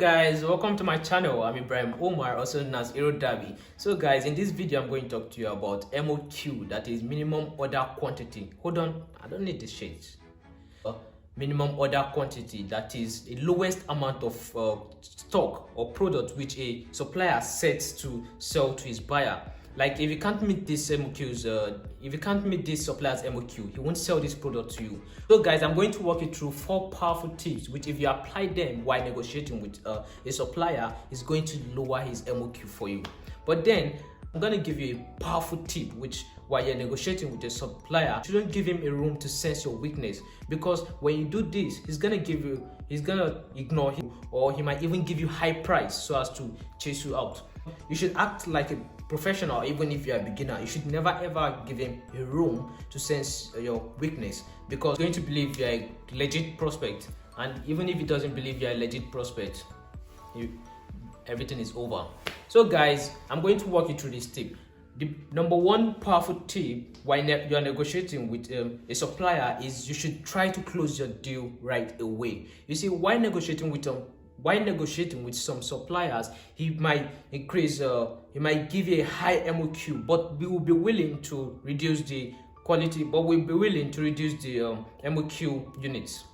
Guys, welcome to my channel. I'm Ibrahim Omar, also known as Irodhabi. So guys, in this video I'm going to talk to you about MOQ, that is minimum order quantity. Hold on, I don't need the shades. Minimum order quantity, that is the lowest amount of stock or product which a supplier sets to sell to his buyer. Like if you can't meet this MOQs, if you can't meet this supplier's MOQ, he won't sell this product to you. So guys, I'm going to walk you through 4 powerful tips which if you apply them while negotiating with a supplier, is going to lower his MOQ for you. But then I'm going to give you a powerful tip which while you're negotiating with a supplier, you shouldn't give him a room to sense your weakness, because when you do this, he's gonna ignore you, or he might even give you high price so as to chase you out. You should act like a professional. Even if you're a beginner, you should never ever give him a room to sense your weakness, because he's going to believe you're a legit prospect, and even if he doesn't believe you're a legit prospect, everything is over. So guys, I'm going to walk you through this tip. The number one powerful tip while you're negotiating with a supplier is you should try to close your deal right away. You see, while negotiating with some suppliers, he might give you a high MOQ, but we will be willing to reduce the quality, but we'll be willing to reduce the MOQ units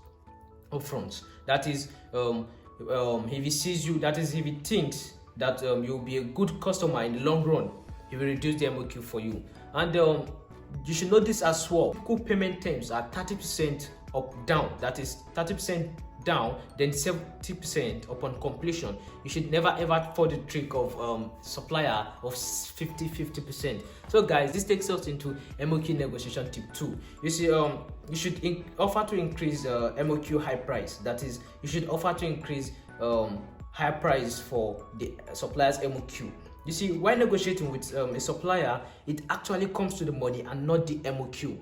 upfront. That is, if he sees you, that is, if he thinks that you'll be a good customer in the long run, he will reduce the MOQ for you. And you should know this as well. Typical payment terms are 30% up down, that is 30% down, then 70% upon completion. You should never ever fall the trick of supplier of 50%. So guys, this takes us into MOQ negotiation tip 2. You see, you should offer to increase MOQ high price. That is, you should offer to increase high price for the supplier's MOQ. You see, while negotiating with a supplier, it actually comes to the money and not the MOQ.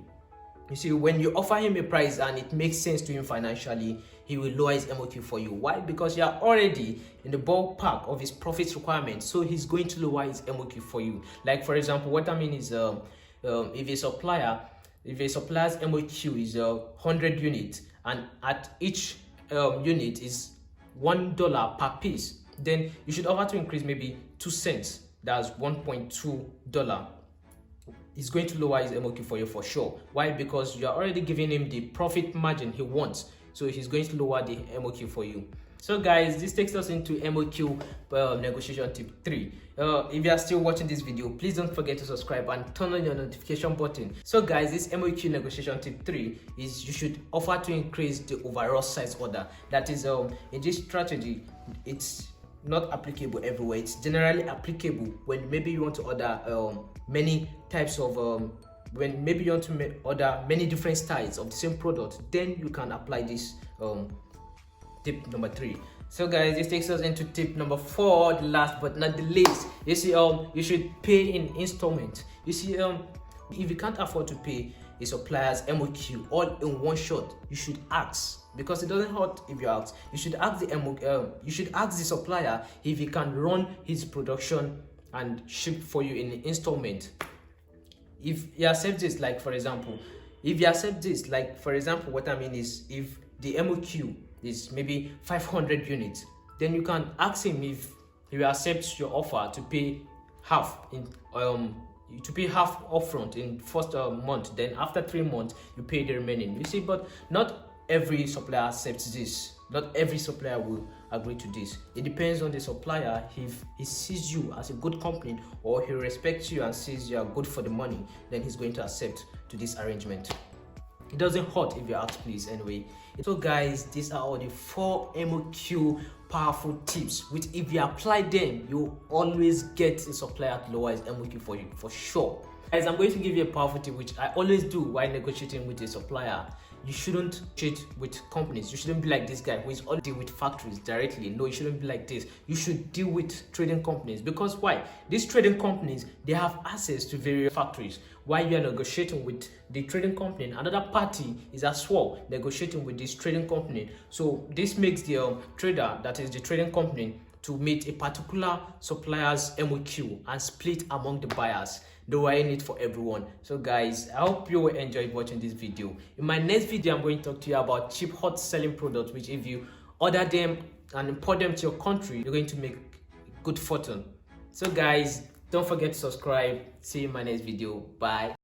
You see, when you offer him a price and it makes sense to him financially, he will lower his MOQ for you. Why? Because you are already in the ballpark of his profits requirements, so he's going to lower his MOQ for you. Like for example, what I mean is, if a supplier's MOQ is 100 units, and at each unit is $1 per piece, then you should offer to increase maybe 2 cents. That's $1.2. It's going to lower his MOQ for you for sure. Why? Because you're already giving him the profit margin he wants, so he's going to lower the MOQ for you. So guys, this takes us into MOQ negotiation tip 3. If you are still watching this video, please don't forget to subscribe and turn on your notification button. So guys, this MOQ negotiation tip 3 is you should offer to increase the overall size order. That is, in this strategy, it's not applicable everywhere. It's generally applicable when maybe you want to order many types of when maybe you want to order many different styles of the same product, then you can apply this tip number 3. So guys, this takes us into tip number 4, the last but not the least. You see, you should pay in installment. You see, if you can't afford to pay a supplier's MOQ all in one shot, you should ask, because it doesn't hurt if you ask. You should ask the supplier if he can run his production and ship for you in installment. If he accepts this, like for example, what I mean is, if the MOQ is maybe 500 units, then you can ask him if he accepts your offer to pay half upfront in first month, then after 3 months you pay the remaining. You see, but not every supplier accepts this. Not every supplier will agree to this. It depends on the supplier. If he sees you as a good company, or he respects you and sees you are good for the money, then he's going to accept to this arrangement. It doesn't hurt if you ask, please, anyway. So guys, these are all the 4 MOQ powerful tips which if you apply them, you always get a supplier to lower his MOQ for you for sure. Guys, I'm going to give you a powerful tip which I always do while negotiating with a supplier. You shouldn't cheat with companies. You shouldn't be like this guy who is all deal with factories directly. No, you shouldn't be like this. You should deal with trading companies. Because why? These trading companies, they have access to various factories. While you are negotiating with the trading company, another party is as well negotiating with this trading company. So this makes the trader, that is the trading company, to meet a particular supplier's MOQ and split among the buyers. Lowering it for everyone. So guys, I hope you enjoyed watching this video. In my next video, I'm going to talk to you about cheap hot selling products, which if you order them and import them to your country, you're going to make good fortune. So guys, don't forget to subscribe. See you in my next video. Bye.